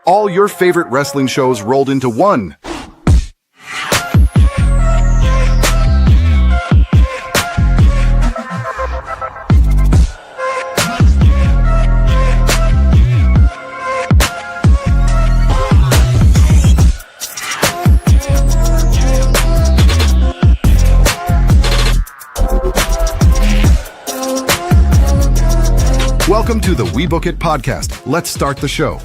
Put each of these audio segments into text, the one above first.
All your favorite wrestling shows rolled into one. Welcome to the We Book It podcast. Let's start the show.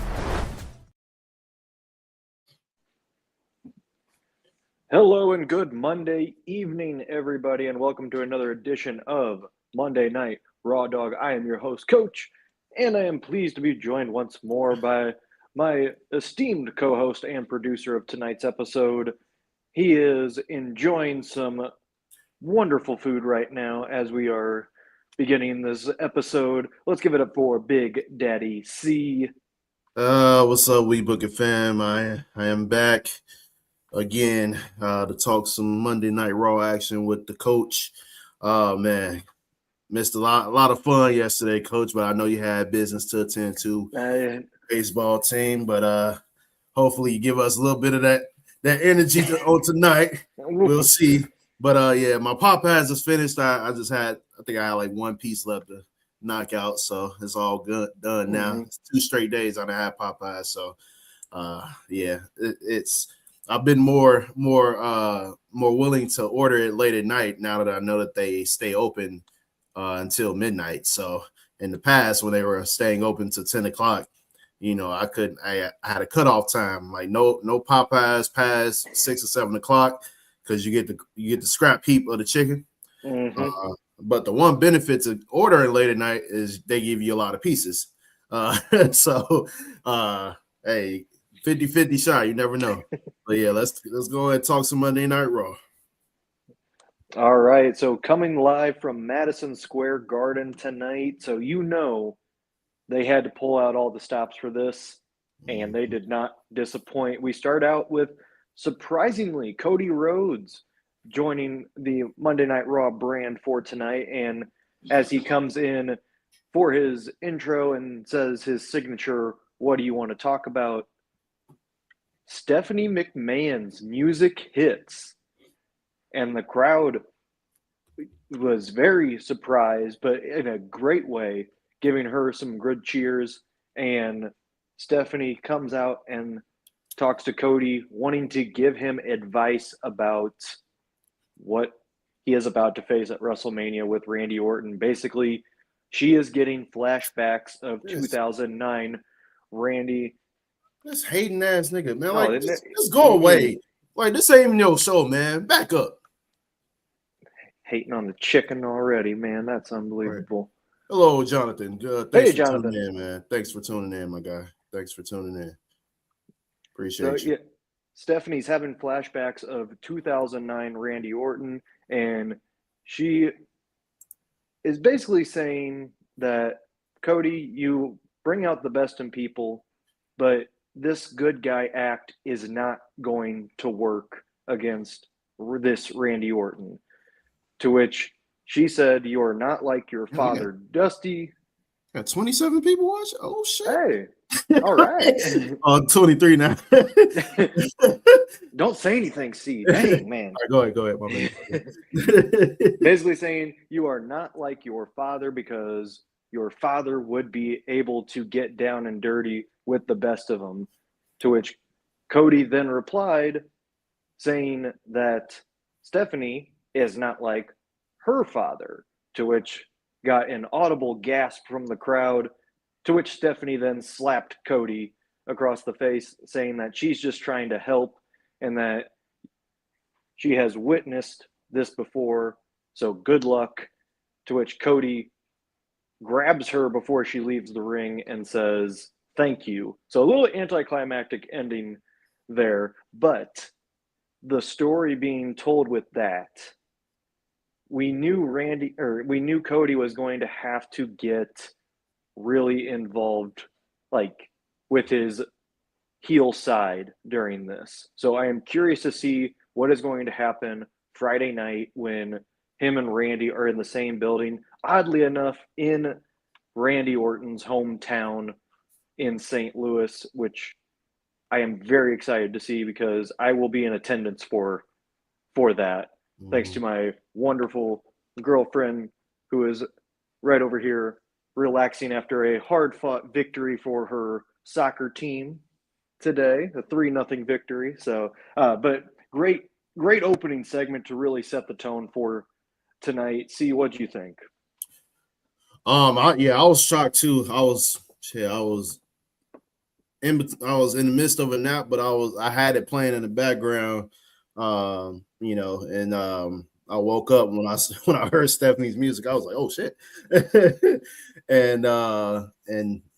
Hello and good Monday evening, everybody, and welcome to another edition of Monday Night Raw Dog. I am your host, Coach, and I am pleased to be joined once more by my esteemed co-host and producer of tonight's episode. He is enjoying some wonderful food right now as we are beginning this episode. Let's give it up for Big Daddy C. What's up, We Book It fam? I am back again to talk some Monday Night Raw action with the coach. Man, missed a lot of fun yesterday, Coach, but I know you had business to attend to. Baseball team, but hopefully you give us a little bit of that energy on tonight. We'll see. But yeah, my Popeyes is finished. I think I had like one piece left to knock out, so it's all good done now. Mm-hmm. It's 2 straight days I had Popeyes, so yeah, it's I've been more willing to order it late at night now that I know that they stay open until midnight. So in the past, when they were staying open to 10 o'clock, you know, I had a cutoff time, like no Popeyes past 6 or 7 o'clock, because you get the scrap heap of the chicken. Mm-hmm. But the one benefit to ordering late at night is they give you a lot of pieces. So hey, 50-50 shot, you never know. But yeah, let's go ahead and talk some Monday Night Raw. All right, so coming live from Madison Square Garden tonight. So you know they had to pull out all the stops for this, and they did not disappoint. We start out with, surprisingly, Cody Rhodes joining the Monday Night Raw brand for tonight. And as he comes in for his intro and says his signature, "What do you want to talk about?" Stephanie McMahon's music hits, and the crowd was very surprised, but in a great way, giving her some good cheers. And Stephanie comes out and talks to Cody, wanting to give him advice about what he is about to face at WrestleMania with Randy Orton. Basically, she is getting flashbacks of 2009 Randy. This hating ass nigga, man. Oh, Like, just go away. Like, this ain't even your show, man. Back up. Hating on the chicken already, man. That's unbelievable. Right. Hello, Jonathan. Hey, Jonathan. Tuning in, man. Thanks for tuning in, my guy. Thanks for tuning in. Appreciate you. Yeah, Stephanie's having flashbacks of 2009 Randy Orton, and she is basically saying that, Cody, you bring out the best in people, but this good guy act is not going to work against this Randy Orton. To which she said, "You are not like your father, Dusty." Got 27 people watching? Oh, shit. Hey, all right. 23 now. Don't say anything, C. Dang, man. All right, go ahead, my man. Basically saying you are not like your father because your father would be able to get down and dirty with the best of them. To which Cody then replied saying that Stephanie is not like her father, to which got an audible gasp from the crowd, to which Stephanie then slapped Cody across the face, saying that she's just trying to help and that she has witnessed this before, so good luck. To which Cody grabs her before she leaves the ring and says, "Thank you." So a little anticlimactic ending there, but the story being told with that, we knew Cody was going to have to get really involved, like, with his heel side during this. So I am curious to see what is going to happen Friday night when him and Randy are in the same building. Oddly enough, in Randy Orton's hometown in St. Louis, which I am very excited to see because I will be in attendance for that. Thanks to my wonderful girlfriend who is right over here relaxing after a hard-fought victory for her soccer team today, a 3-0 victory. So, but great opening segment to really set the tone for tonight. See, what do you think? I was shocked too. I was in the midst of a nap, but I had it playing in the background, and I woke up when I heard Stephanie's music. I was like, oh shit. and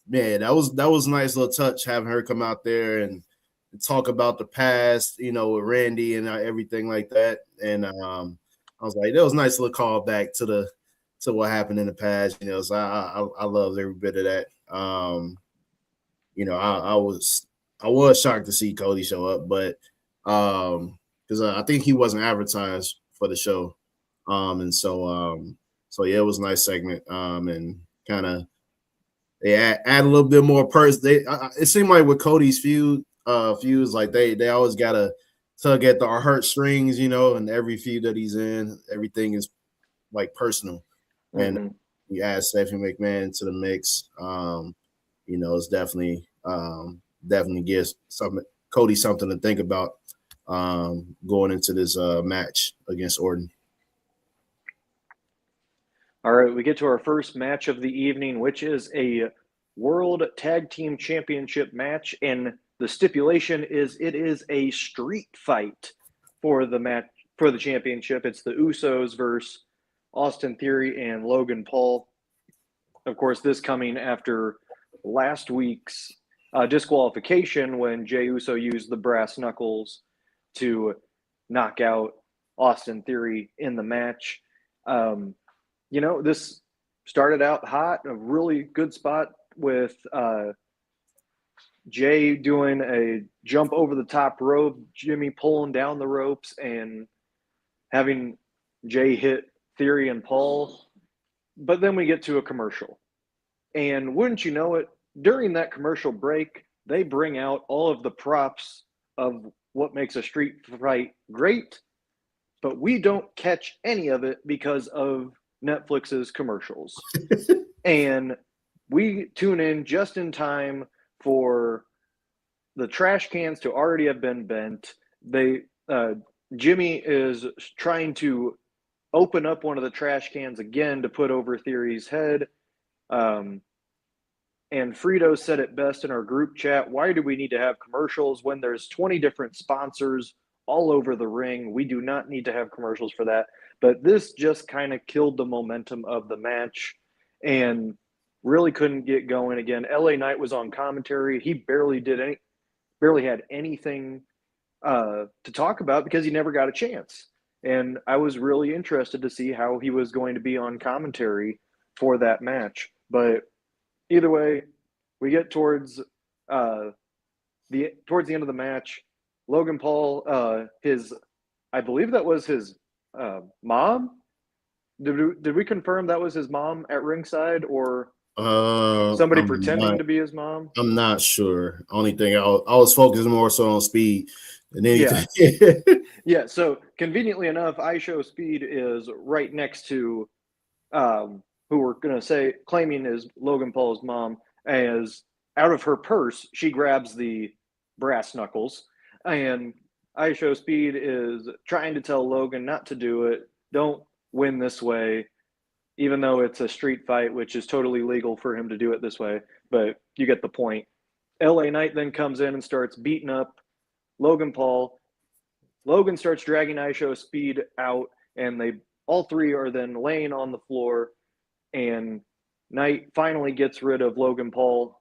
man, that was a nice little touch having her come out there and talk about the past, with Randy and everything like that. And I was like, that was a nice little call back to what happened in the past, so I loved every bit of that. I was shocked to see Cody show up, but because I think he wasn't advertised for the show, so yeah, it was a nice segment, and kind of they add a little bit more it seemed like with Cody's feuds, like they always gotta tug at the heartstrings, and every feud that he's in, everything is like personal, and you add Stephanie McMahon to the mix, it's definitely gives Cody something to think about going into this match against Orton. All right, we get to our first match of the evening, which is a World Tag Team Championship match, and the stipulation is it is a street fight for the match for the championship. It's the Usos versus Austin Theory and Logan Paul. Of course, this coming after last week's disqualification when Jey Uso used the brass knuckles to knock out Austin Theory in the match. This started out hot, a really good spot with Jey doing a jump over the top rope, Jimmy pulling down the ropes, and having Jey hit Theory and Paul. But then we get to a commercial. And wouldn't you know it, during that commercial break, they bring out all of the props of what makes a street fight great, but we don't catch any of it because of Netflix's commercials. And we tune in just in time for the trash cans to already have been bent. Jimmy is trying to open up one of the trash cans again to put over Theory's head. And Frito said it best in our group chat. Why do we need to have commercials when there's 20 different sponsors all over the ring? We do not need to have commercials for that. But this just kind of killed the momentum of the match and really couldn't get going again. LA Knight was on commentary. He barely had anything to talk about because he never got a chance. And I was really interested to see how he was going to be on commentary for that match. But either way, we get towards the end of the match. Logan Paul, I believe that was his mom. Did we confirm that was his mom at ringside, or somebody pretending to be his mom? I'm not sure. Only thing I was focused more so on Speed than anything. Yeah. So conveniently enough, Speed is right next to who we're going to say claiming is Logan Paul's mom, as out of her purse, she grabs the brass knuckles, and Speed is trying to tell Logan not to do it. Don't win this way, even though it's a street fight, which is totally legal for him to do it this way. But you get the point. LA Knight then comes in and starts beating up Logan Paul. Logan starts dragging Speed out, and they all three are then laying on the floor. And Knight finally gets rid of Logan Paul.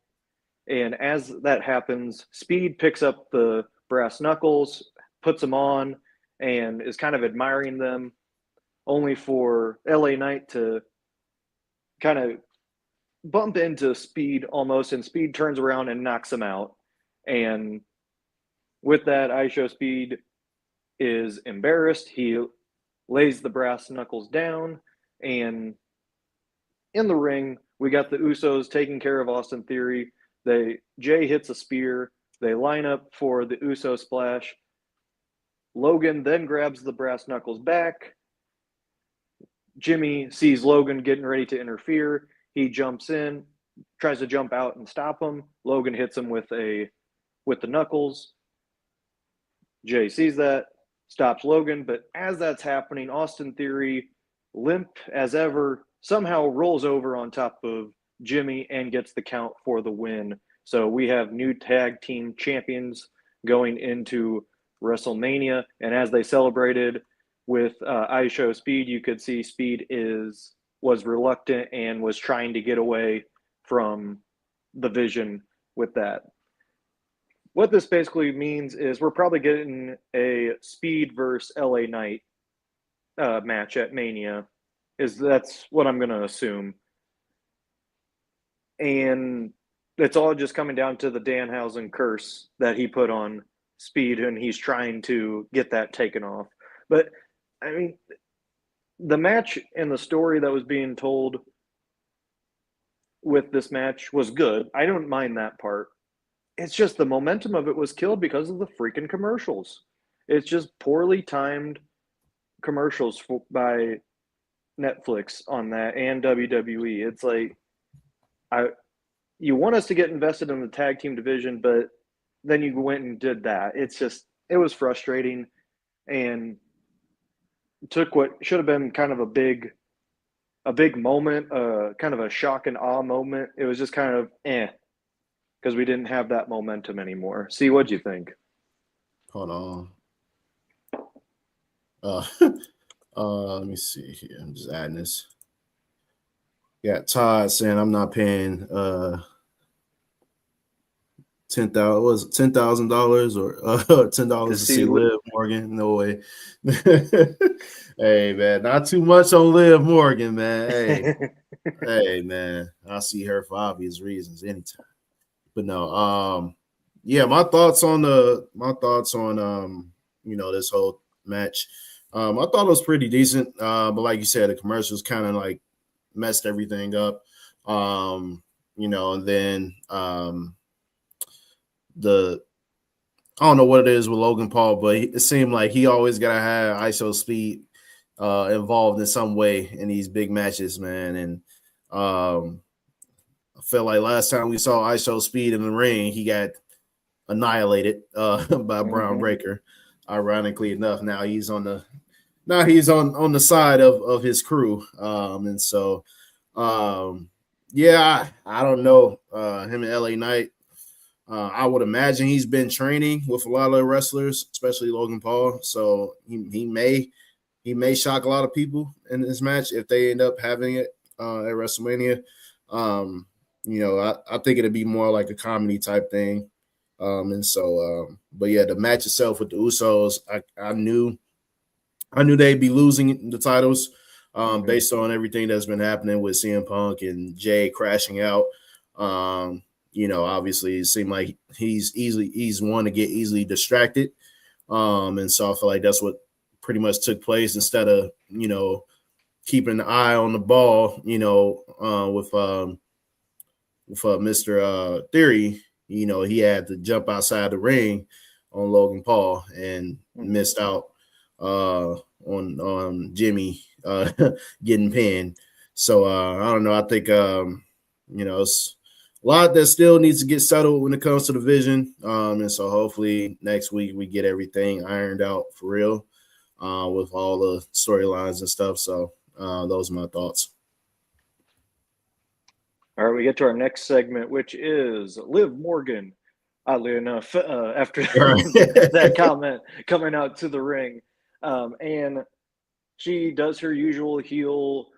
And as that happens, Speed picks up the brass knuckles, puts them on, and is kind of admiring them, only for LA Knight to kind of bump into Speed almost, and Speed turns around and knocks him out. And with that, Speed is embarrassed. He lays the brass knuckles down, and in the ring, we got the Usos taking care of Austin Theory. Jey hits a spear, They line up for the Uso splash. Logan then grabs the brass knuckles back. Jimmy sees Logan getting ready to interfere. He jumps in, tries to jump out and stop him. Logan hits him with the knuckles. Jay sees that, stops Logan, but as that's happening, Austin Theory, limp as ever, somehow rolls over on top of Jimmy and gets the count for the win. So we have new tag team champions going into WrestleMania, and as they celebrated with ISHO Speed, you could see Speed was reluctant and was trying to get away from the Vision with that. What this basically means is we're probably getting a Speed versus LA Knight match at Mania. That's what I'm going to assume. And it's all just coming down to the Danhausen curse that he put on Speed, and he's trying to get that taken off. But, I mean, the match and the story that was being told with this match was good. I don't mind that part. It's just the momentum of it was killed because of the freaking commercials. It's just poorly timed commercials by Netflix on that and WWE. It's like, you want us to get invested in the tag team division, but then you went and did that. It was frustrating and took what should have been kind of a big moment, kind of a shock and awe moment. It was just kind of because we didn't have that momentum anymore. See, what'd you think? Hold on. Let me see here. I'm just adding this. Got Todd saying I'm not paying $10,000 or $10 to see Liv Morgan. No way. Hey man, not too much on Liv Morgan, man. Hey, hey man, I'll see her for obvious reasons anytime. But no, yeah, my thoughts on this whole match. I thought it was pretty decent, but like you said, the commercials kind of like messed everything up. And then I don't know what it is with Logan Paul, but it seemed like he always gotta have ISO Speed involved in some way in these big matches, man. And I felt like last time we saw ISO Speed in the ring, he got annihilated by Braun Breaker. Ironically enough, now he's on the side of his crew. And so yeah, I don't know. Him and LA Knight. I would imagine he's been training with a lot of wrestlers, especially Logan Paul. So he may shock a lot of people in this match if they end up having it at WrestleMania. I think it'd be more like a comedy type thing. But yeah, the match itself with the Usos, I knew they'd be losing the titles based on everything that's been happening with CM Punk and Jay crashing out. Obviously it seemed like he's one to get easily distracted. And so I feel like that's what pretty much took place instead of, keeping an eye on the ball, with Mr. Theory, he had to jump outside the ring on Logan Paul and missed out on Jimmy getting pinned. So I don't know. I think it's a lot that still needs to get settled when it comes to the vision. And so hopefully next week we get everything ironed out for real with all the storylines and stuff. So those are my thoughts. All right, we get to our next segment, which is Liv Morgan. Oddly enough, after that comment coming out to the ring, and she does her usual heel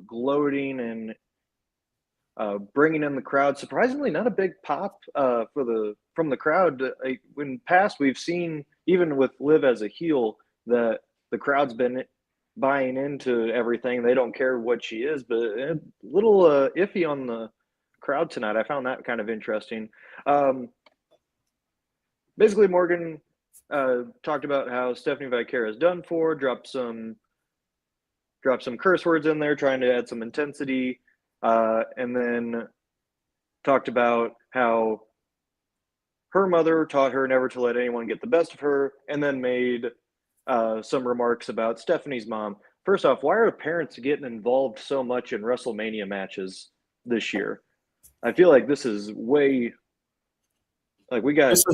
gloating and bringing in the crowd. Surprisingly, not a big pop from the crowd. In past, we've seen even with Liv as a heel that the crowd's been buying into everything. They don't care what she is, but a little iffy on the crowd tonight. I found that kind of interesting. Basically, Morgan talked about how Stephanie Vaquer is done for, dropped some curse words in there, trying to add some intensity, and then talked about how her mother taught her never to let anyone get the best of her, and then made some remarks about Stephanie's mom. First off, why are parents getting involved so much in WrestleMania matches this year? I feel like this is way like we got cheap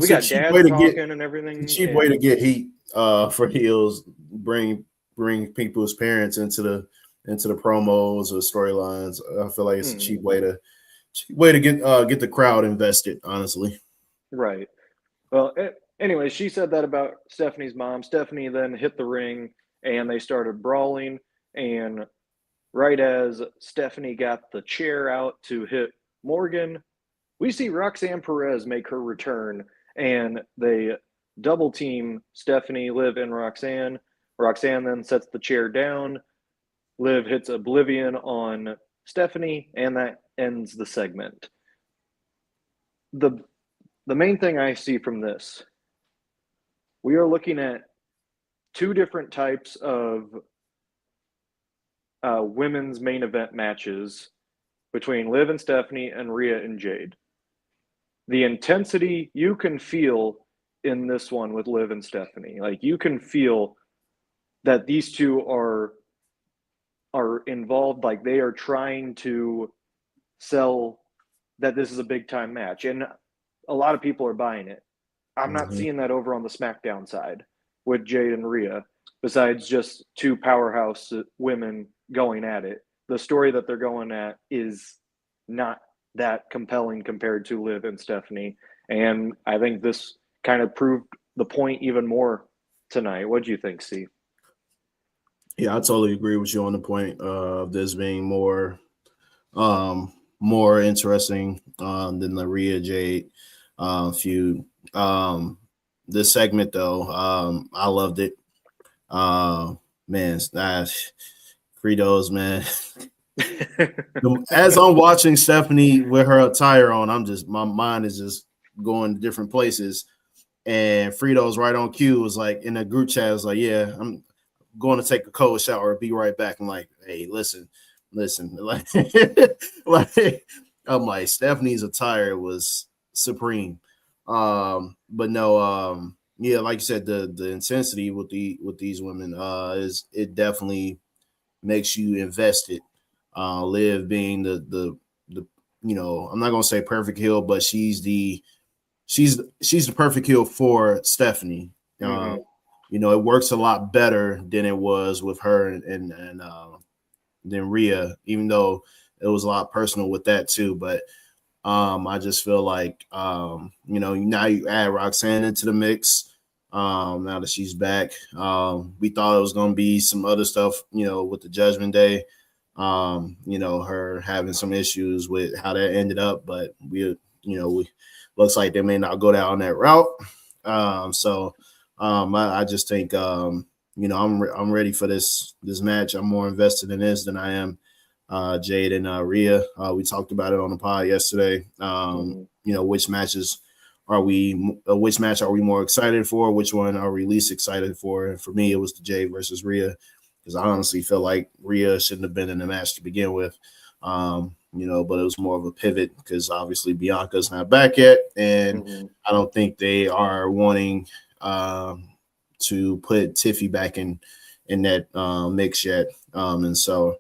dads way to talking and everything. way to get heat for heels. Bring people's parents into the promos or storylines. I feel like it's a cheap way to get the crowd invested. Honestly, right. Well, anyway, she said that about Stephanie's mom. Stephanie then hit the ring and they started brawling. And right as Stephanie got the chair out to hit Morgan, we see Roxanne Perez make her return, and they double team Stephanie, Liv, and Roxanne. Roxanne then sets the chair down. Liv hits Oblivion on Stephanie, and that ends the segment. The main thing I see from this, we are looking at two different types of women's main event matches between Liv and Stephanie and Rhea and Jade. The intensity you can feel in this one with Liv and Stephanie. Like, you can feel that these two are involved, like they are trying to sell that this is a big time match, and a lot of people are buying it. I'm not seeing that over on the SmackDown side with Jade and Rhea, besides just two powerhouse women going at it. The story that they're going at is not that compelling compared to Liv and Stephanie, and I think this kind of proved the point even more tonight. What do you think, C? Yeah, I totally agree with you on the point of this being more interesting than the Rhea Jade feud. This segment though, I loved it. Man, Fritos, man. As I'm watching Stephanie with her attire on, my mind is just going to different places. And Fritos right on cue was like in a group chat, was like, yeah, I'm going to take a cold shower, be right back. I'm like, hey, listen. Like, I'm like, Stephanie's attire was supreme. But no, yeah, like you said, the intensity with these women is, it definitely makes you invested. Liv being the I'm not gonna say perfect heel, but she's the perfect heel for Stephanie. It works a lot better than it was with her and than Rhea, even though it was a lot personal with that too. But I just feel like now you add Roxanne into the mix. Now that she's back, we thought it was gonna be some other stuff, with the Judgment Day. Her having some issues with how that ended up, but we looks like they may not go down that route. I just think I'm ready for this match. I'm more invested in this than I am Jade and Rhea. We talked about it on the pod yesterday. Which match are we more excited for? Which one are we least excited for? And for me, it was the Jade versus Rhea, because I honestly feel like Rhea shouldn't have been in the match to begin with. But it was more of a pivot because obviously Bianca's not back yet, and I don't think they are wanting to put Tiffy back in that mix yet. So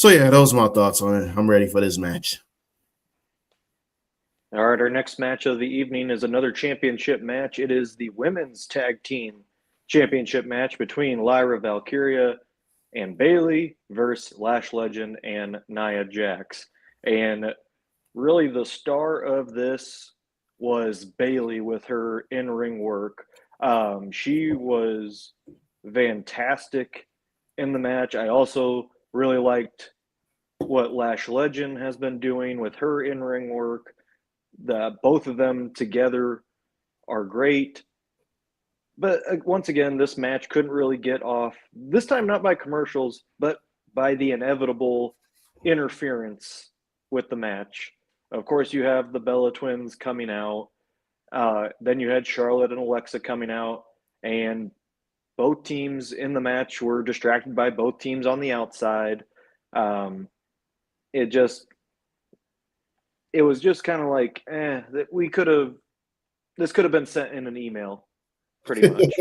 yeah, those are my thoughts on it. I'm ready for this match. All right, our next match of the evening is another championship match. It is the women's tag team championship match between Lyra Valkyria and Bayley versus Lash Legend and Nia Jax. And really the star of this was Bayley with her in-ring work. She was fantastic in the match. I also really liked what Lash Legend has been doing with her in-ring work. Both of them together are great. But once again, this match couldn't really get off, this time not by commercials, but by the inevitable interference with the match. Of course, you have the Bella Twins coming out. Then you had Charlotte and Alexa coming out, and both teams in the match were distracted by both teams on the outside. It was just kind of like, that we could have this could have been sent in an email, pretty much.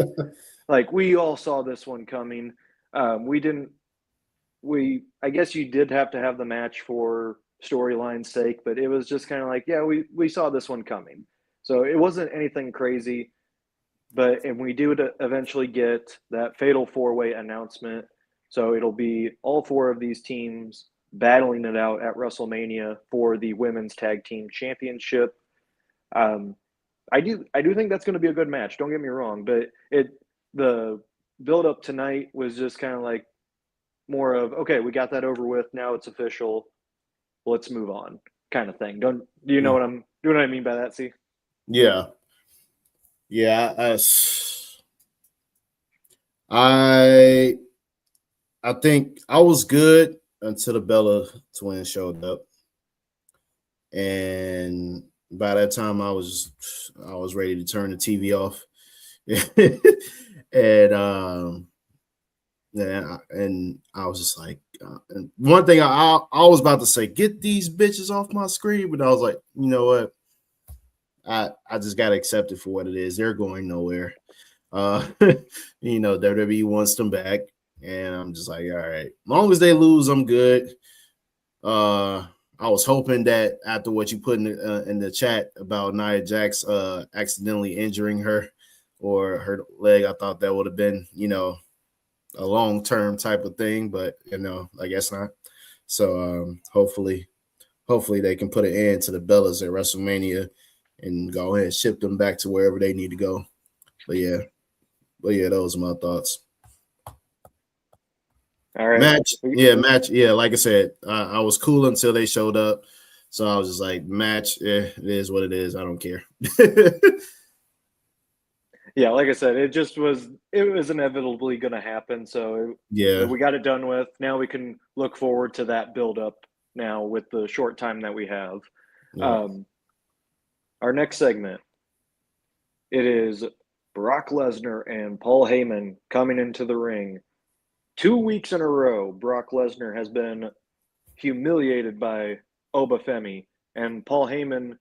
Like, we all saw this one coming. I guess you did have to have the match for storyline's sake, but it was just kind of like, yeah, we saw this one coming. So it wasn't anything crazy, and we do eventually get that fatal 4-way announcement. So it'll be all 4 of these teams battling it out at WrestleMania for the Women's Tag Team Championship. I do think that's going to be a good match. Don't get me wrong, but the build up tonight was just kind of like more of, okay, we got that over with. Now it's official. Let's move on, kind of thing. Do you know what I mean by that? See? Yeah. I think I was good until the Bella twins showed up, and by that time I was ready to turn the TV off. and I was just like, and one thing I was about to say, get these bitches off my screen, but I was like, you know what? I just got to accept it for what it is. They're going nowhere. WWE wants them back, and I'm just like, all right. As long as they lose, I'm good. I was hoping that after what you put in the chat about Nia Jax accidentally injuring her or her leg, I thought that would have been, a long-term type of thing, but I guess not. So hopefully they can put an end to the Bellas at WrestleMania and go ahead and ship them back to wherever they need to go. But yeah, those are my thoughts. All right. Match. Yeah, like I said, I was cool until they showed up. So I was just like, match, it is what it is. I don't care. Yeah, like I said, it was inevitably going to happen. So we got it done with. Now we can look forward to that build up now with the short time that we have. Yeah. Our next segment, it is Brock Lesnar and Paul Heyman coming into the ring. 2 weeks in a row, Brock Lesnar has been humiliated by Oba Femi, and Paul Heyman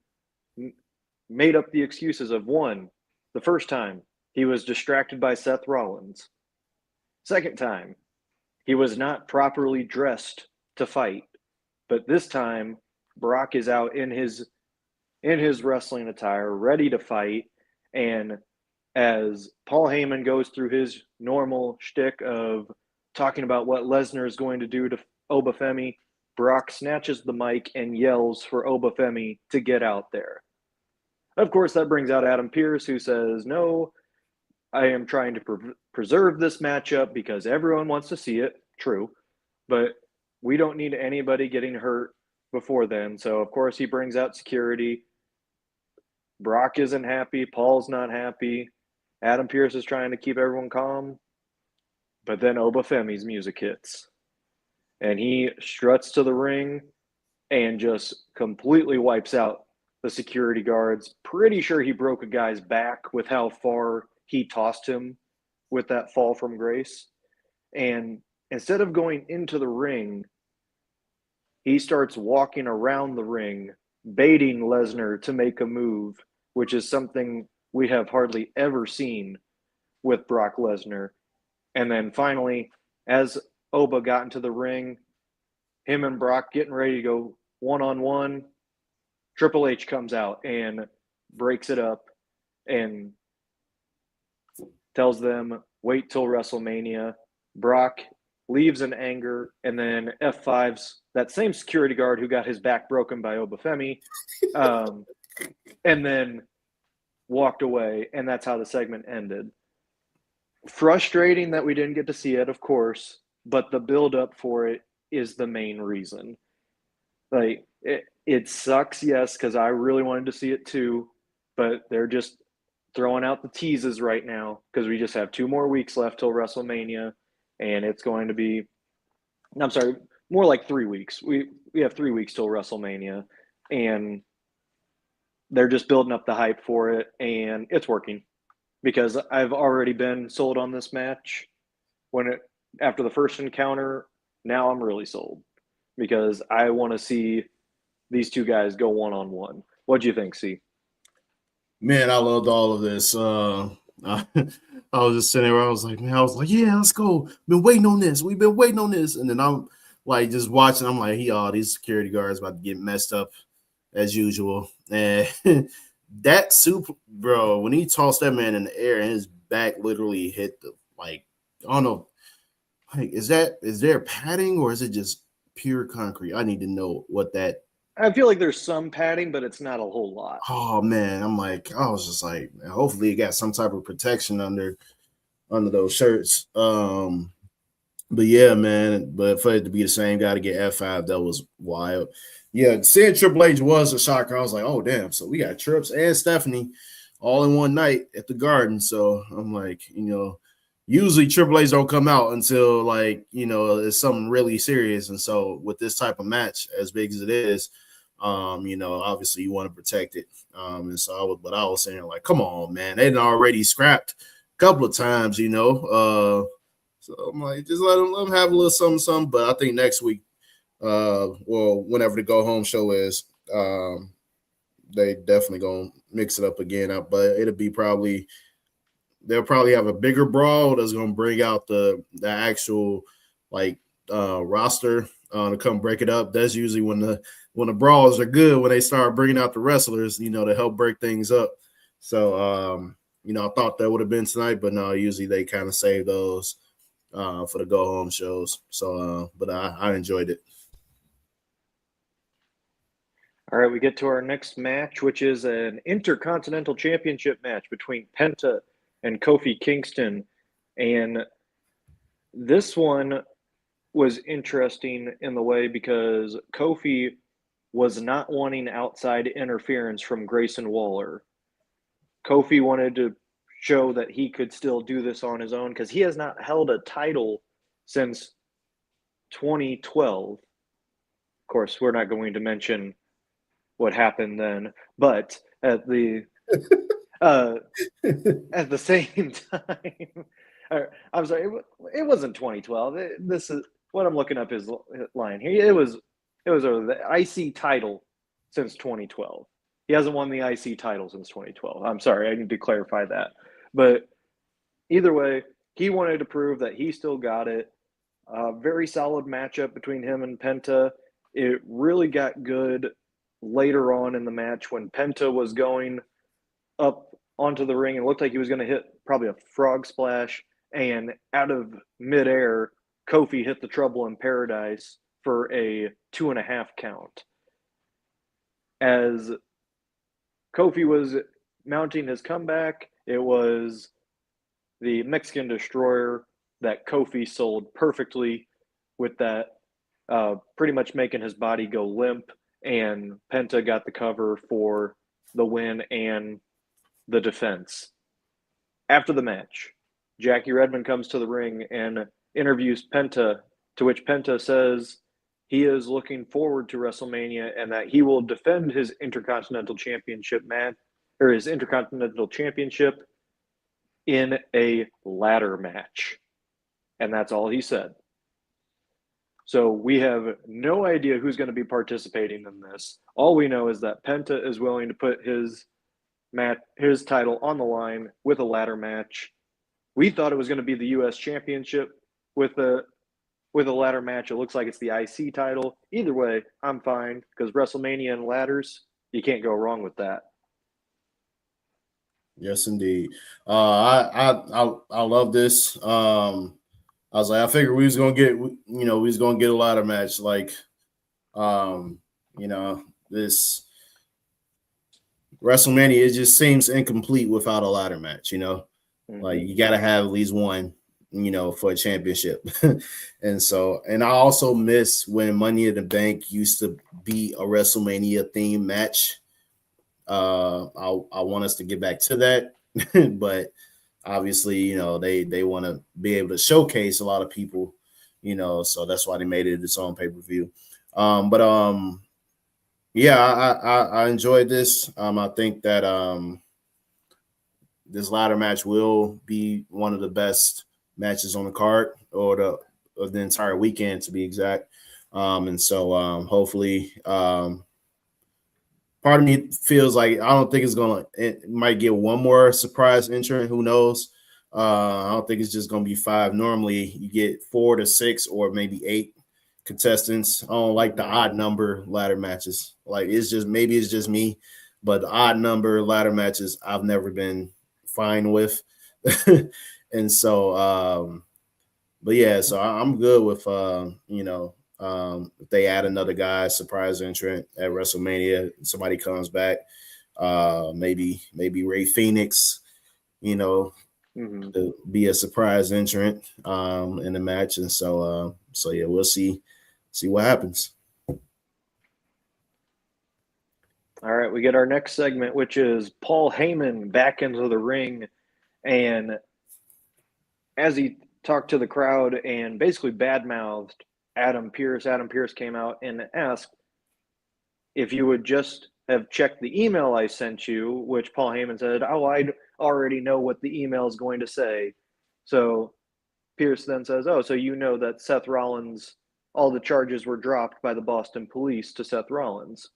made up the excuses of, one, the first time, he was distracted by Seth Rollins. Second time, he was not properly dressed to fight. But this time, Brock is out in his wrestling attire, ready to fight. And as Paul Heyman goes through his normal shtick of talking about what Lesnar is going to do to Oba Femi, Brock snatches the mic and yells for Oba Femi to get out there. Of course, that brings out Adam Pearce, who says, no, I am trying to preserve this matchup because everyone wants to see it. True. But we don't need anybody getting hurt before then. So, of course, he brings out security. Brock isn't happy. Paul's not happy. Adam Pearce is trying to keep everyone calm. But then Oba Femi's music hits. And he struts to the ring and just completely wipes out the security guards. Pretty sure he broke a guy's back with how far he tossed him with that fall from grace. And instead of going into the ring, he starts walking around the ring, baiting Lesnar to make a move, which is something we have hardly ever seen with Brock Lesnar. And then finally, as Oba got into the ring, him and Brock getting ready to go one-on-one, Triple H comes out and breaks it up and tells them, wait till WrestleMania. Brock leaves in anger, and then F5's that same security guard who got his back broken by Oba Femi, and then walked away, and that's how the segment ended. Frustrating that we didn't get to see it, of course, but the build-up for it is the main reason. Like, it sucks, yes, because I really wanted to see it too, but they're just throwing out the teases right now because we just have 2 more weeks left till WrestleMania, and it's going to be, I'm sorry, more like 3 weeks. We have 3 weeks till WrestleMania, and they're just building up the hype for it, and it's working because I've already been sold on this match. After the first encounter, now I'm really sold because I want to see these two guys go one-on-one. What do you think, C? Man, I loved all of this. I was just sitting there. I was like, yeah, let's go. Been waiting on this. We've been waiting on this. And then I'm like, just watching. I'm like, these security guards about to get messed up as usual. And that super, bro, when he tossed that man in the air and his back literally hit the, like, I don't know, like, is there padding or is it just pure concrete? I need to know what that. I feel like there's some padding, but it's not a whole lot. Oh man, I was just like, hopefully it got some type of protection under those shirts. But yeah, man, but for it to be the same guy to get F5, that was wild. Yeah, seeing Triple H was a shocker. I was like, oh damn, so we got Trips and Stephanie all in one night at the Garden. So I'm like, usually Triple H don't come out until like, it's something really serious. And so with this type of match, as big as it is, obviously you want to protect it. And so I was saying like, come on, man, they'd already scrapped a couple of times, so I'm like, just let them have a little something. But I think next week, whenever the go home show is, they definitely gonna mix it up again. But it'll be they'll probably have a bigger brawl that's gonna bring out the actual like roster to come break it up. That's usually when the brawls are good, when they start bringing out the wrestlers, to help break things up. So I thought that would have been tonight, but no, usually they kind of save those for the go home shows. So but I enjoyed it. All right, we get to our next match, which is an Intercontinental Championship match between Penta and Kofi Kingston. And this one was interesting in the way because Kofi was not wanting outside interference from Grayson Waller. Kofi wanted to show that he could still do this on his own because he has not held a title since 2012. Of course, we're not going to mention what happened then, but at the same time, I'm sorry, it wasn't 2012. This is what I'm looking up his line here. It was the IC title since 2012. He hasn't won the IC title since 2012. I'm sorry, I need to clarify that. But either way, he wanted to prove that he still got it. Very solid matchup between him and Penta. It really got good later on in the match when Penta was going up onto the ring and looked like he was going to hit probably a frog splash, and out of midair, Kofi hit the Trouble in Paradise for a 2.5 count. As Kofi was mounting his comeback, it was the Mexican Destroyer that Kofi sold perfectly with that, pretty much making his body go limp, and Penta got the cover for the win and the defense. After the match, Jackie Redmond comes to the ring and interviews Penta, to which Penta says he is looking forward to WrestleMania and that he will defend his Intercontinental Championship match, or his Intercontinental Championship, in a ladder match. And that's all he said. So we have no idea who's going to be participating in this. All we know is that Penta is willing to put his title on the line with a ladder match. We thought it was going to be the U.S. Championship with a ladder match. It looks like it's the IC title. Either way, I'm fine because WrestleMania and ladders, you can't go wrong with that. Yes, indeed. I love this. I was like, I figured we was gonna get a ladder match. Like, this WrestleMania, it just seems incomplete without a ladder match. Like you got to have at least one, for a championship. And I also miss when Money in the Bank used to be a WrestleMania themed match. I want us to get back to that, but obviously, they want to be able to showcase a lot of people, so that's why they made it its own pay-per-view. Yeah, I enjoyed this. I think that this ladder match will be one of the best matches on the card, or the entire weekend, to be exact. Hopefully part of me feels like I don't think it might get one more surprise entrant. Who knows? I don't think it's just gonna be 5. Normally, you get 4 to 6 or maybe 8 contestants. I don't like the odd number ladder matches. Like it's just me, but the odd number ladder matches I've never been fine with. And so, but yeah, so I'm good with if they add another guy, surprise entrant at WrestleMania, somebody comes back, maybe Ray Phoenix, to be a surprise entrant in the match. And so yeah, we'll see what happens. All right, we get our next segment, which is Paul Heyman back into the ring. And as he talked to the crowd and basically badmouthed Adam Pearce came out and asked if you would just have checked the email I sent you, which Paul Heyman said, "Oh, I already know what the email is going to say." So Pearce then says, "Oh, so you know that Seth Rollins, all the charges were dropped by the Boston police to Seth Rollins."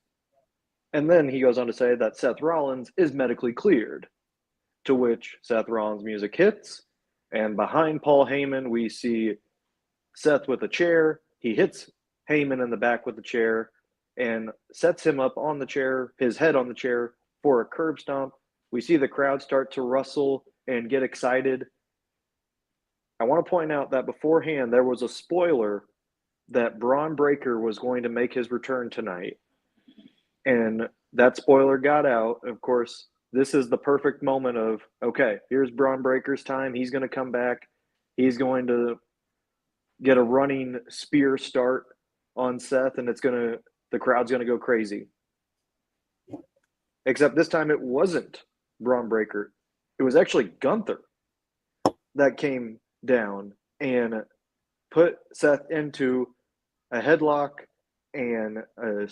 And then he goes on to say that Seth Rollins is medically cleared, to which Seth Rollins' music hits. And behind Paul Heyman, we see Seth with a chair. He hits Heyman in the back with the chair and sets him up on the chair, his head on the chair, for a curb stomp. We see the crowd start to rustle and get excited. I want to point out that beforehand, there was a spoiler that Braun Breaker was going to make his return tonight. And that spoiler got out. Of course, this is the perfect moment of, okay, here's Braun Breaker's time. He's going to come back. He's going to get a running spear start on Seth, and the crowd's going to go crazy. Except this time it wasn't Braun Breaker. It was actually Gunther that came down and put Seth into a headlock and a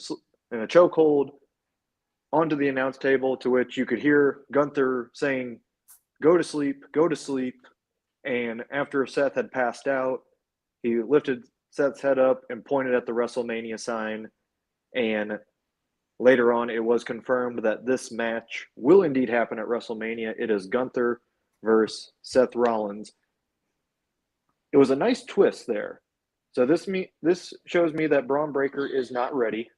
chokehold onto the announce table, to which you could hear Gunther saying, "Go to sleep, go to sleep." And after Seth had passed out, he lifted Seth's head up and pointed at the WrestleMania sign. And later on, it was confirmed that this match will indeed happen at WrestleMania. It is Gunther versus Seth Rollins. It was a nice twist there. So this shows me that Braun Breaker is not ready,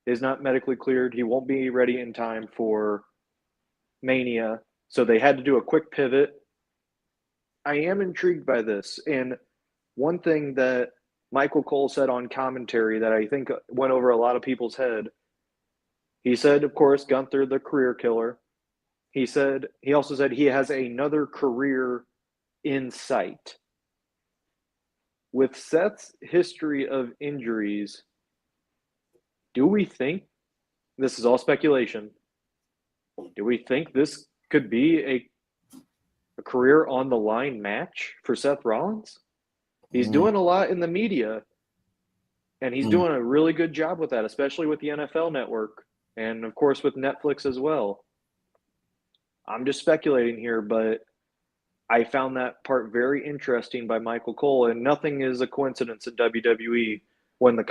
is not medically cleared. He won't be ready in time for Mania. So they had to do a quick pivot. I am intrigued by this. And one thing that Michael Cole said on commentary that I think went over a lot of people's head, he said, of course, Gunther, the career killer. He also said he has another career in sight. With Seth's history of injuries, do we think, this is all speculation, do we think this could be a career on the line match for Seth Rollins? He's doing a lot in the media, and he's doing a really good job with that, especially with the NFL Network and, of course, with Netflix as well. I'm just speculating here, but I found that part very interesting by Michael Cole, and nothing is a coincidence in WWE when the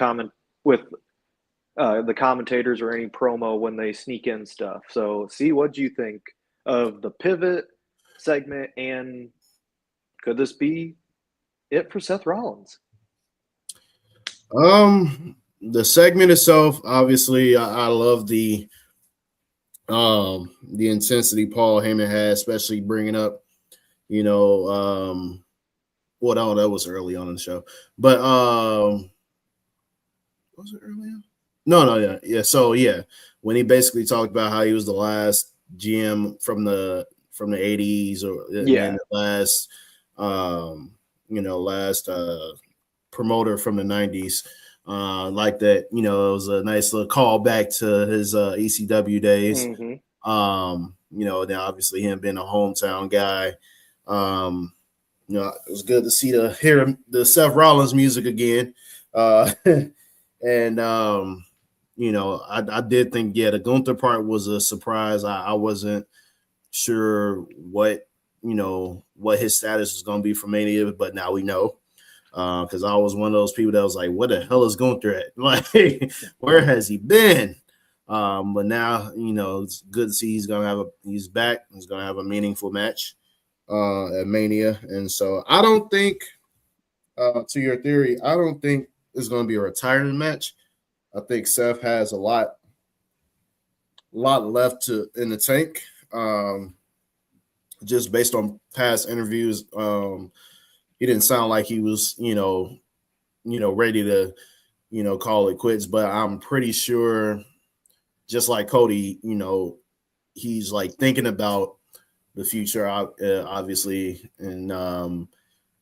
commentators or any promo when they sneak in stuff. So, what do you think of the pivot segment, and could this be it for Seth Rollins? The segment itself, obviously, I love the intensity Paul Heyman had, especially bringing up, that was early on in the show, but was it early on? No, yeah. So yeah, when he basically talked about how he was the last GM from the 80s, or the last promoter from the 90s, like that. It was a nice little callback to his ECW days. Then obviously him being a hometown guy. It was good to hear the Seth Rollins music again. And I did think, the Gunther part was a surprise. I wasn't sure what his status was going to be for Mania, but now we know, because I was one of those people that was like, what the hell is Gunther at? Like, where has he been? But now, it's good to see he's back. He's gonna have a meaningful match at Mania, and so I don't think, to your theory, I don't think it's gonna be a retirement match. I think Seth has a lot left in the tank. Just based on past interviews, he didn't sound like he was, ready to, call it quits. But I'm pretty sure, just like Cody, he's like thinking about the future, obviously, and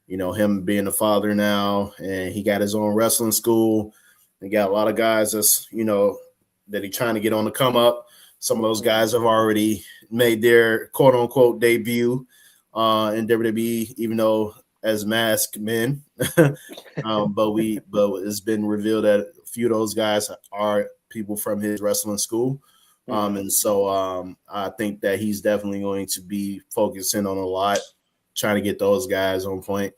him being a father now, and he got his own wrestling school. He got a lot of guys that's that he's trying to get on the come up. Some of those guys have already made their quote unquote debut in WWE, even though as masked men. but it's been revealed that a few of those guys are people from his wrestling school. And so I think that he's definitely going to be focusing on a lot, trying to get those guys on point.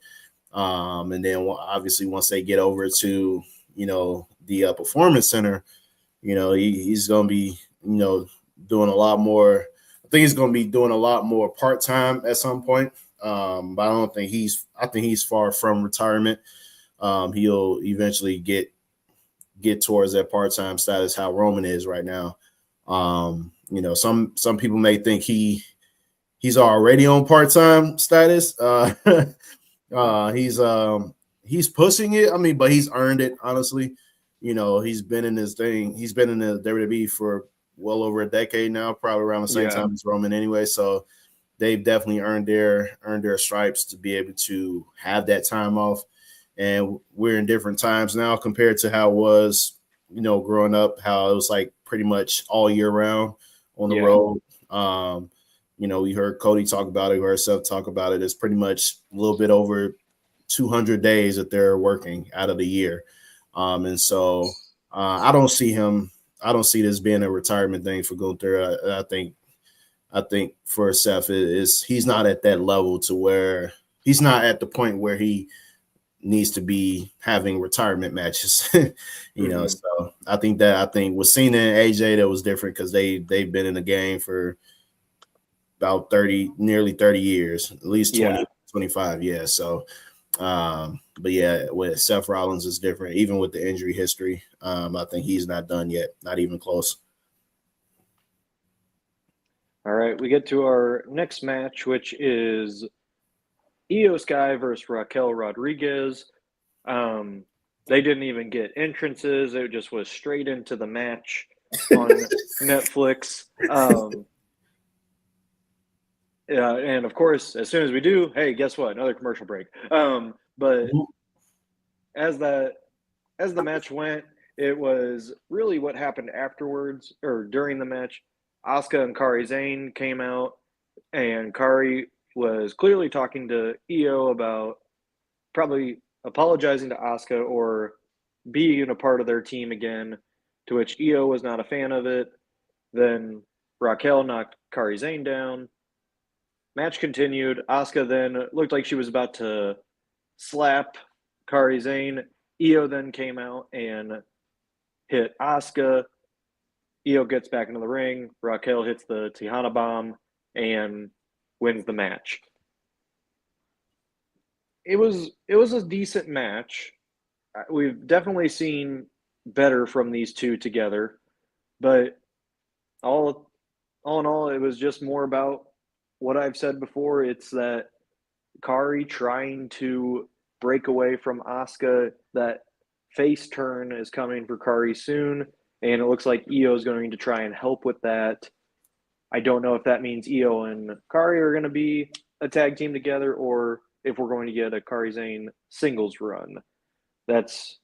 And then obviously once they get over to, the Performance Center, he's going to be, doing a lot more. I think he's going to be doing a lot more part-time at some point. But I think he's far from retirement. He'll eventually get towards that part-time status, how Roman is right now. Some people may think he's already on part-time status. He's pushing it. I mean, but he's earned it, honestly. He's been in this thing. He's been in the WWE for well over a decade now, probably around the same time as Roman anyway. So they've definitely earned their stripes to be able to have that time off. And we're in different times now compared to how it was, growing up, how it was like pretty much all year round on the road. We heard Cody talk about it, we heard Seth talk about it. It's pretty much a little bit over 200 days that they're working out of the year. And so I don't see this being a retirement thing for Gunther. I think for Seth he's not at that level to where he's not at the point where he needs to be having retirement matches. So I think with Cena and AJ, that was different because they've been in the game for about nearly 30 years, at least 20, 25. Yeah. So but yeah, with Seth Rollins is different, even with the injury history. I think he's not done yet, not even close. All right, we get to our next match, which is Io Sky versus Raquel Rodriguez. They didn't even get entrances. It just was straight into the match on Netflix. And of course, as soon as we do, hey, guess what? Another commercial break. But as the match went, it was really what happened afterwards or during the match. Asuka and Kairi Sane came out, and Kairi was clearly talking to Io about probably apologizing to Asuka or being a part of their team again, to which Io was not a fan of it. Then Raquel knocked Kairi Sane down. Match continued. Asuka then looked like she was about to slap Kairi Sane. Io then came out and hit Asuka. Io gets back into the ring. Raquel hits the Tejana bomb and wins the match. It was a decent match. We've definitely seen better from these two together, but all in all, it was just more about what I've said before. It's that Kairi trying to break away from Asuka. That face turn is coming for Kairi soon, and it looks like Io is going to try and help with that. I don't know if that means Io and Kairi are going to be a tag team together, or if we're going to get a Kairi Sane singles run. That's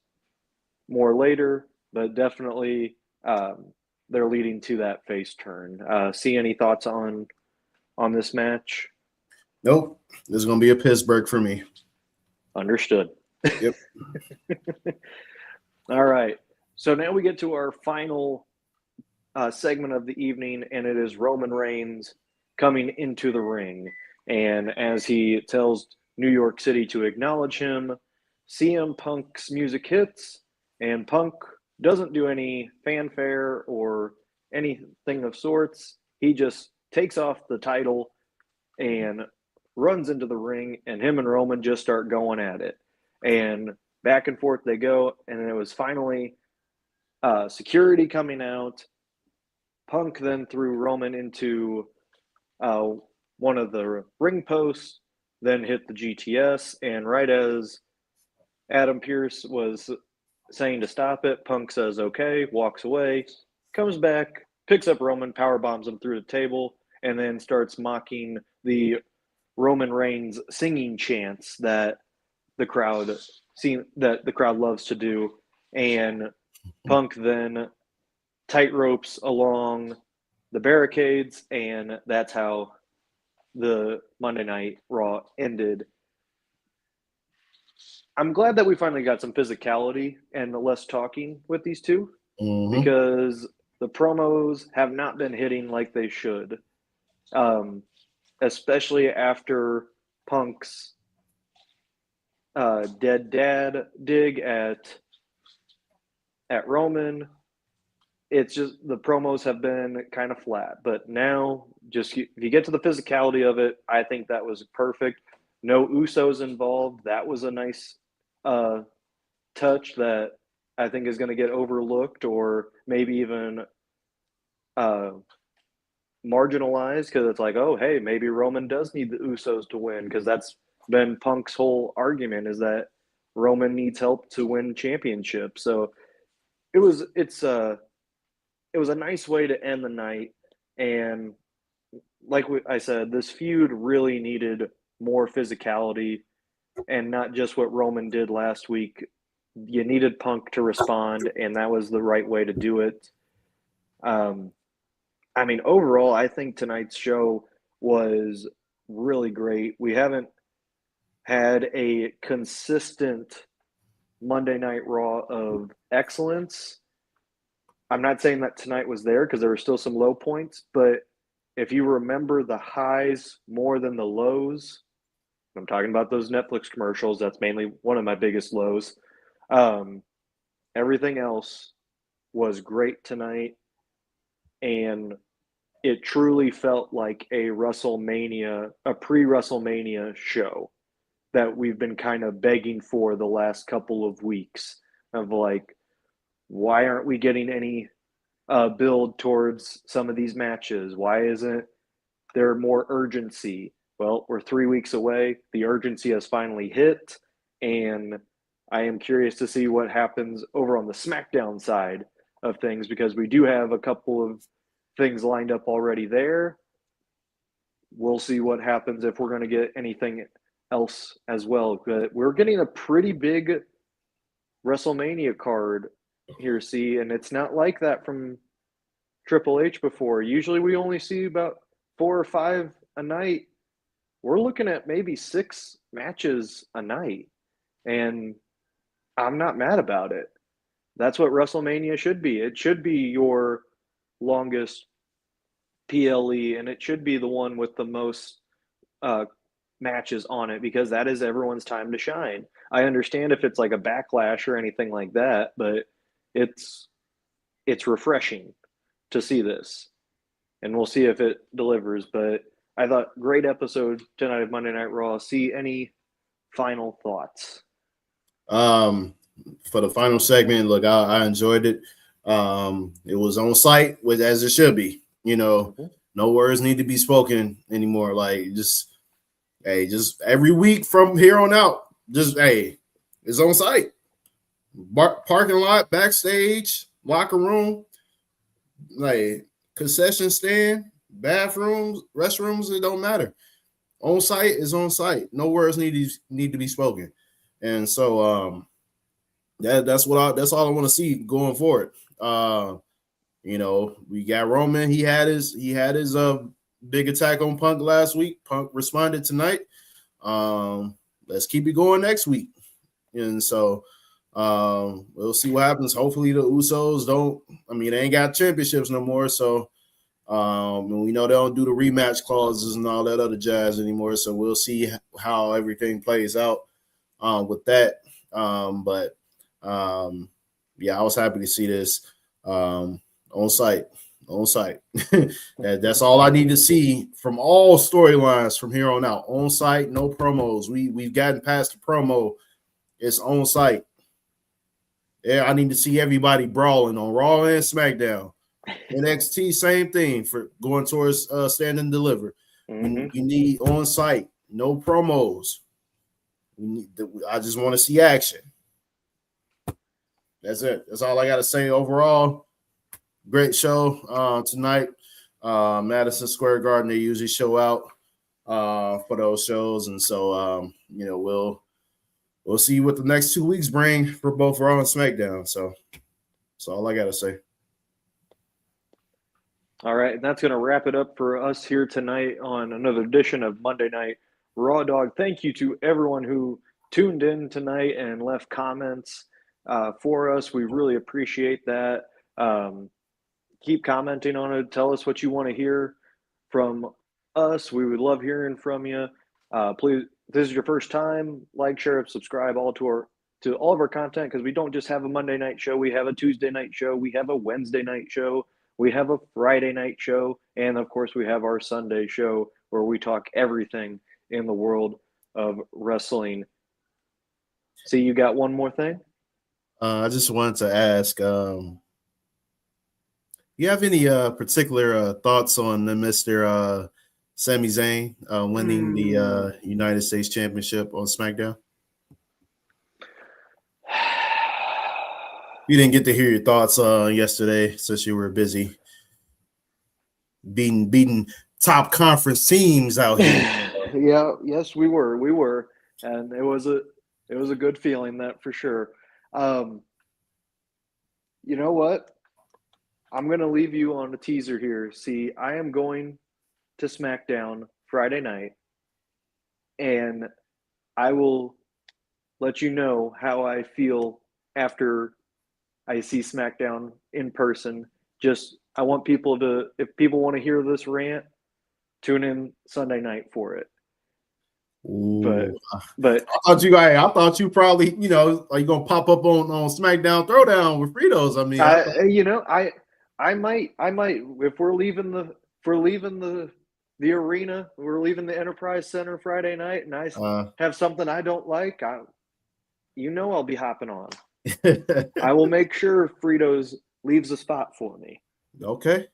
more later, but definitely they're leading to that face turn. See any thoughts on this match? Nope. This is going to be a Pittsburgh for me. Understood. Yep. All right. So now we get to our final segment of the evening, and it is Roman Reigns coming into the ring. And as he tells New York City to acknowledge him, CM Punk's music hits, and Punk doesn't do any fanfare or anything of sorts. He just takes off the title and runs into the ring, and him and Roman just start going at it. And back and forth they go, and it was finally security coming out. Punk then threw Roman into one of the ring posts, then hit the GTS, and right as Adam Pearce was saying to stop it, Punk says okay, walks away, comes back, picks up Roman, power bombs him through the table, and then starts mocking the Roman Reigns singing chants that the crowd loves to do. And Punk then tightropes along the barricades, and that's how the Monday Night Raw ended. I'm glad that we finally got some physicality and less talking with these two, because the promos have not been hitting like they should, especially after Punk's dead dad dig at Roman. It's just the promos have been kind of flat, but now just if you get to the physicality of it, I think that was perfect. No Usos involved. That was a nice touch that I think is going to get overlooked or maybe even marginalized, because it's like, oh, hey, maybe Roman does need the Usos to win, because that's been Punk's whole argument, is that Roman needs help to win championships. So it was a nice way to end the night. And like I said, this feud really needed more physicality, and not just what Roman did last week. You needed Punk to respond, and that was the right way to do it. I mean, overall, I think tonight's show was really great. We haven't had a consistent Monday Night Raw of excellence. I'm not saying that tonight was there, because there were still some low points, but if you remember the highs more than the lows, I'm talking about those Netflix commercials, that's mainly one of my biggest lows. Everything else was great tonight, and it truly felt like a pre-WrestleMania show that we've been kind of begging for the last couple of weeks, of like, why aren't we getting any build towards some of these matches? Why isn't there more urgency? Well, we're 3 weeks away. The urgency has finally hit, and I am curious to see what happens over on the SmackDown side of things, because we do have a couple of things lined up already there. We'll see what happens if we're going to get anything else as well. But we're getting a pretty big WrestleMania card here, see, and it's not like that from Triple H before. Usually we only see about 4 or 5 a night. We're looking at maybe 6 matches a night, and I'm not mad about it. That's what WrestleMania should be. It should be your longest PLE, and it should be the one with the most matches on it, because that is everyone's time to shine. I understand if it's like a Backlash or anything like that, but it's refreshing to see this, and we'll see if it delivers. But I thought great episode tonight of Monday Night Raw. See, any final thoughts? For the final segment, look, I enjoyed it. It was on site, as it should be. You know, no words need to be spoken anymore. Like, just every week from here on out, it's on site. Parking lot, backstage, locker room, like concession stand, bathrooms, restrooms, it don't matter. On site is on site. No words need to be spoken. And so that's all I want to see going forward. You know, we got Roman. He had his big attack on Punk last week. Punk responded tonight. Let's keep it going next week. And so we'll see what happens. Hopefully the Usos they ain't got championships no more. So we know they don't do the rematch clauses and all that other jazz anymore. So we'll see how everything plays out with that. Yeah, I was happy to see this on site. On site. That's all I need to see from all storylines from here on out. On site, no promos. We've gotten past the promo. It's on site. Yeah, I need to see everybody brawling on Raw and SmackDown. NXT, same thing for going towards Stand and Deliver. You need on site, no promos. I just want to see action. That's it. That's all I got to say overall. Great show tonight. Madison Square Garden, they usually show out for those shows. And so, we'll see what the next 2 weeks bring for both Raw and SmackDown. So that's all I got to say. All right. And that's going to wrap it up for us here tonight on another edition of Monday Night Raw Dog. Thank you to everyone who tuned in tonight and left comments for us. We really appreciate that. Keep commenting on it. Tell us what you want to hear from us. We would love hearing from you. Please, if this is your first time, like, share, subscribe all to all of our content, because we don't just have a Monday night show. We have a Tuesday night show. We have a Wednesday night show. We have a Friday night show. And, of course, we have our Sunday show where we talk everything in the world of wrestling. See, you got one more thing? I just wanted to ask, you have any particular thoughts on the Mr. Sami Zayn winning the United States Championship on SmackDown? You didn't get to hear your thoughts yesterday since you were busy beating top conference teams out here. Yes, we were, and it was a good feeling, that for sure. You know what? I'm going to leave you on a teaser here. See, I am going to SmackDown Friday night, and I will let you know how I feel after I see SmackDown in person. I want people to, if people want to hear this rant, tune in Sunday night for it. Ooh. But I thought you probably, are you gonna pop up on SmackDown Throwdown with Fritos? I mean, I might if we're leaving the arena, we're leaving the Enterprise Center Friday night, and I have something I don't like, I'll be hopping on. I will make sure Fritos leaves a spot for me. Okay.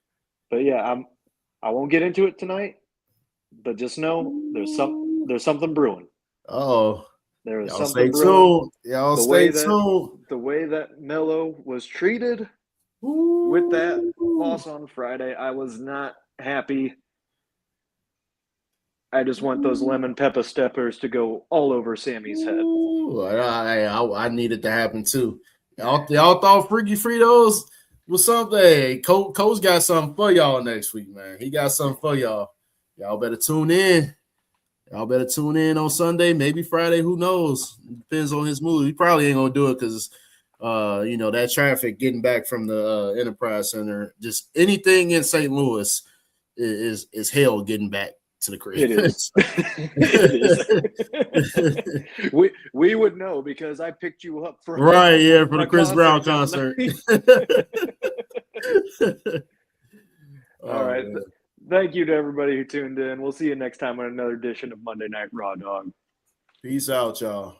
But yeah, I won't get into it tonight, but just know there's something brewing. Oh, there is y'all something stay brewing. tuned. Y'all stay tuned. The way that Melo was treated with that loss on Friday, I was not happy. I just want those lemon pepper steppers to go all over Sammy's head. I needed to happen too. Y'all thought Freaky Fritos was something? Hey, Coach got something for y'all next week, man. He got something for y'all. Y'all better tune in. Y'all better tune in on Sunday, maybe Friday. Who knows? Depends on his mood. He probably ain't gonna do it because, that traffic getting back from the Enterprise Center, just anything in St. Louis is hell getting back to the crib. It is. we would know because I picked you up for for the Chris Brown concert. All right. Man. Thank you to everybody who tuned in. We'll see you next time on another edition of Monday Night Raw Dog. Peace out, y'all.